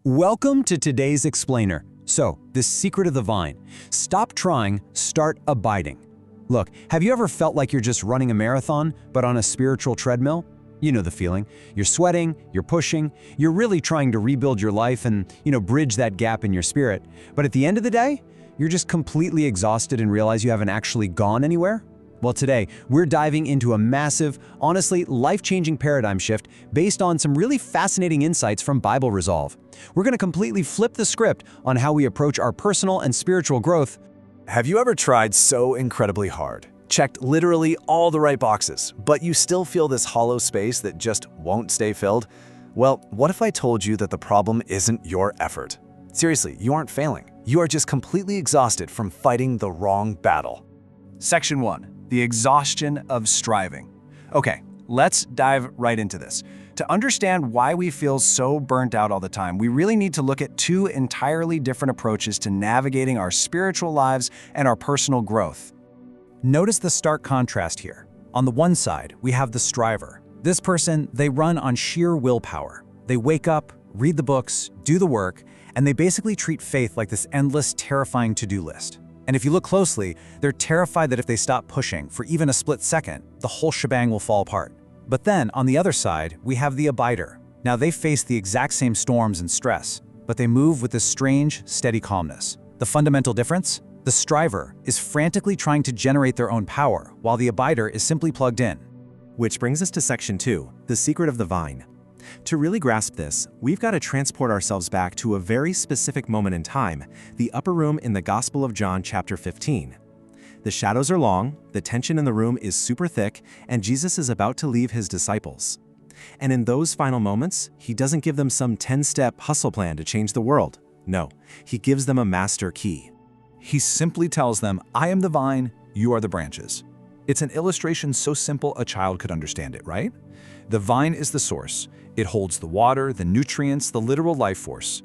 Welcome to today's explainer. So, the secret of the vine. Stop trying, start abiding. Look, have you ever felt like you're just running a marathon, but on a spiritual treadmill? You know the feeling. You're sweating, you're pushing, you're really trying to rebuild your life and, bridge that gap in your spirit. But at the end of the day, you're just completely exhausted and realize you haven't actually gone anywhere? Well, today, we're diving into a massive, honestly, life-changing paradigm shift based on some really fascinating insights from Bible Resolve. We're going to completely flip the script on how we approach our personal and spiritual growth. Have you ever tried so incredibly hard, checked literally all the right boxes, but you still feel this hollow space that just won't stay filled? Well, what if I told you that the problem isn't your effort? Seriously, you aren't failing. You are just completely exhausted from fighting the wrong battle. Section 1. The exhaustion of striving. Okay, let's dive right into this. To understand why we feel so burnt out all the time, we really need to look at two entirely different approaches to navigating our spiritual lives and our personal growth. Notice the stark contrast here. On the one side, we have the striver. This person, they run on sheer willpower. They wake up, read the books, do the work, and they basically treat faith like this endless, terrifying to-do list. And if you look closely, they're terrified that if they stop pushing for even a split second, the whole shebang will fall apart. But then, on the other side, we have the abider. Now they face the exact same storms and stress, but they move with this strange, steady calmness. The fundamental difference? The striver is frantically trying to generate their own power, while the abider is simply plugged in. Which brings us to Section 2, the secret of the vine. To really grasp this, we've got to transport ourselves back to a very specific moment in time, the upper room in the Gospel of John chapter 15. The shadows are long, the tension in the room is super thick, and Jesus is about to leave his disciples. And in those final moments, he doesn't give them some 10-step hustle plan to change the world. No, he gives them a master key. He simply tells them, "I am the vine, you are the branches." It's an illustration so simple a child could understand it, right? The vine is the source. It holds the water, the nutrients, the literal life force.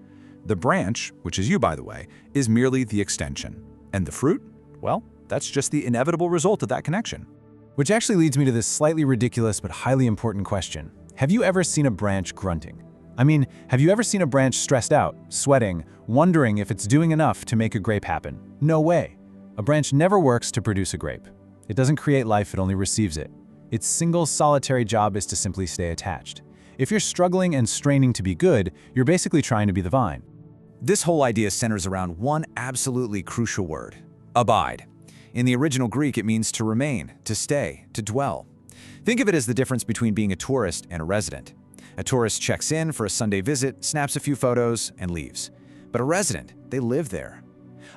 The branch, which is you by the way, is merely the extension. And the fruit? Well, that's just the inevitable result of that connection. Which actually leads me to this slightly ridiculous but highly important question. Have you ever seen a branch grunting? I mean, have you ever seen a branch stressed out, sweating, wondering if it's doing enough to make a grape happen? No way. A branch never works to produce a grape. It doesn't create life, it only receives it. Its single solitary job is to simply stay attached. If you're struggling and straining to be good, you're basically trying to be the vine. This whole idea centers around one absolutely crucial word: abide. In the original Greek, it means to remain, to stay, to dwell. Think of it as the difference between being a tourist and a resident. A tourist checks in for a Sunday visit, snaps a few photos, and leaves. But a resident, they live there.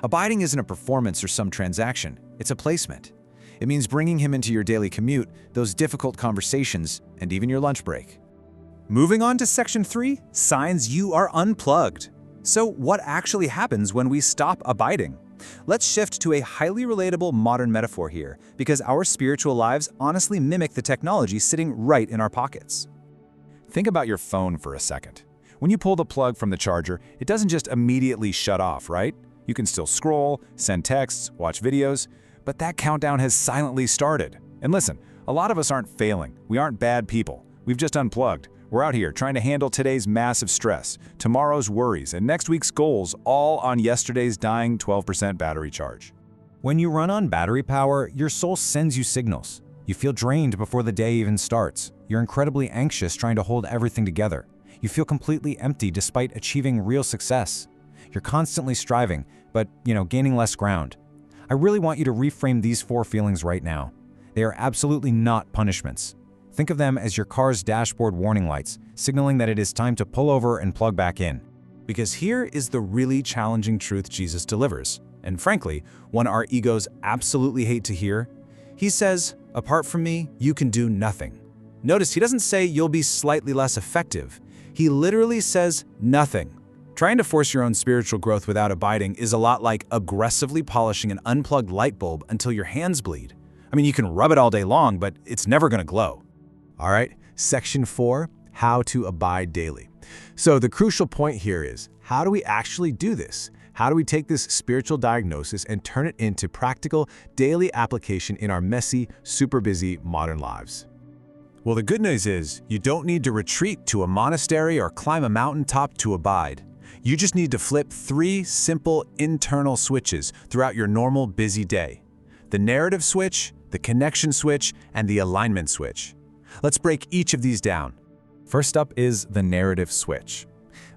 Abiding isn't a performance or some transaction, it's a placement. It means bringing him into your daily commute, those difficult conversations, and even your lunch break. Moving on to Section 3, signs you are unplugged. So what actually happens when we stop abiding? Let's shift to a highly relatable modern metaphor here, because our spiritual lives honestly mimic the technology sitting right in our pockets. Think about your phone for a second. When you pull the plug from the charger, it doesn't just immediately shut off, right? You can still scroll, send texts, watch videos, but that countdown has silently started. And listen, a lot of us aren't failing. We aren't bad people. We've just unplugged. We're out here trying to handle today's massive stress, tomorrow's worries, and next week's goals, all on yesterday's dying 12% battery charge. When you run on battery power, your soul sends you signals. You feel drained before the day even starts. You're incredibly anxious trying to hold everything together. You feel completely empty despite achieving real success. You're constantly striving, but, gaining less ground. I really want you to reframe these 4 feelings right now. They are absolutely not punishments. Think of them as your car's dashboard warning lights, signaling that it is time to pull over and plug back in. Because here is the really challenging truth Jesus delivers, and frankly, one our egos absolutely hate to hear. He says, "Apart from me, you can do nothing." Notice he doesn't say you'll be slightly less effective. He literally says nothing. Trying to force your own spiritual growth without abiding is a lot like aggressively polishing an unplugged light bulb until your hands bleed. I mean, you can rub it all day long, but it's never going to glow. All right, Section 4, how to abide daily. So the crucial point here is, how do we actually do this? How do we take this spiritual diagnosis and turn it into practical daily application in our messy, super busy modern lives? Well, the good news is you don't need to retreat to a monastery or climb a mountaintop to abide. You just need to flip 3 simple internal switches throughout your normal busy day: the narrative switch, the connection switch, and the alignment switch. Let's break each of these down. First up is the narrative switch.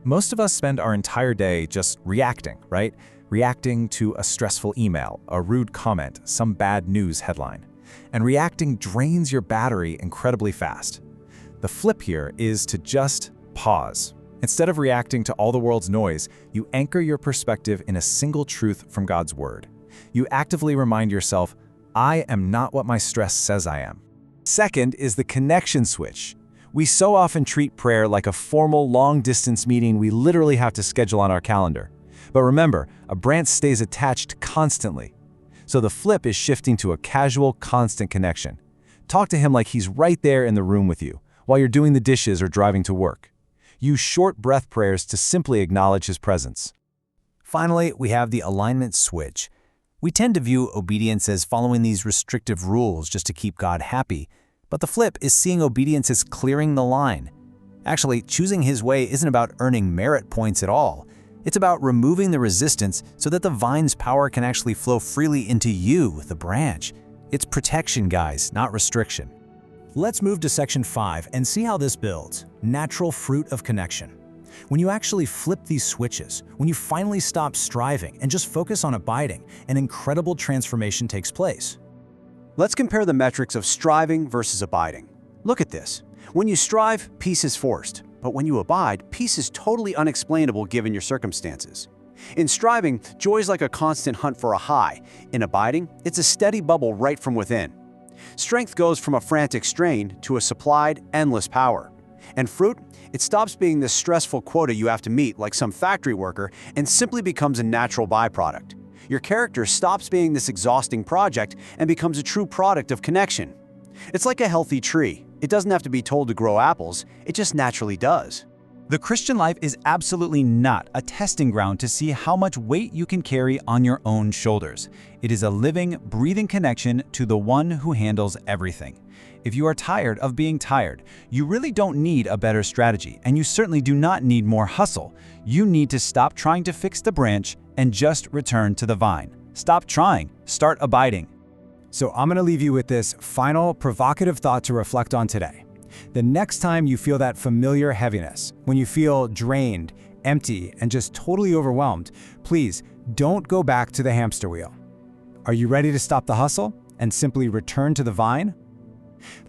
Most of us spend our entire day just reacting, right? Reacting to a stressful email, a rude comment, some bad news headline. And reacting drains your battery incredibly fast. The flip here is to just pause. Instead of reacting to all the world's noise, you anchor your perspective in a single truth from God's word. You actively remind yourself, I am not what my stress says I am. Second is the connection switch. We so often treat prayer like a formal, long-distance meeting we literally have to schedule on our calendar. But remember, a branch stays attached constantly. So the flip is shifting to a casual, constant connection. Talk to him like he's right there in the room with you, while you're doing the dishes or driving to work. Use short breath prayers to simply acknowledge his presence. Finally, we have the alignment switch. We tend to view obedience as following these restrictive rules just to keep God happy, but the flip is seeing obedience as clearing the line. Actually, choosing His way isn't about earning merit points at all. It's about removing the resistance so that the vine's power can actually flow freely into you, the branch. It's protection, guys, not restriction. Let's move to section 5 and see how this builds. Natural fruit of connection. When you actually flip these switches, when you finally stop striving and just focus on abiding, an incredible transformation takes place. Let's compare the metrics of striving versus abiding. Look at this. When you strive, peace is forced. But when you abide, peace is totally unexplainable given your circumstances. In striving, joy is like a constant hunt for a high. In abiding, it's a steady bubble right from within. Strength goes from a frantic strain to a supplied, endless power. And fruit, it stops being this stressful quota you have to meet like some factory worker and simply becomes a natural byproduct. Your character stops being this exhausting project and becomes a true product of connection. It's like a healthy tree. It doesn't have to be told to grow apples, it just naturally does. The Christian life is absolutely not a testing ground to see how much weight you can carry on your own shoulders. It is a living, breathing connection to the one who handles everything. If you are tired of being tired, you really don't need a better strategy, and you certainly do not need more hustle. You need to stop trying to fix the branch and just return to the vine. Stop trying, start abiding. So I'm going to leave you with this final provocative thought to reflect on today. The next time you feel that familiar heaviness, when you feel drained, empty, and just totally overwhelmed, please don't go back to the hamster wheel. Are you ready to stop the hustle and simply return to the vine?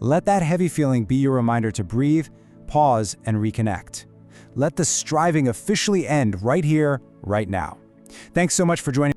Let that heavy feeling be your reminder to breathe, pause, and reconnect. Let the striving officially end right here, right now. Thanks so much for joining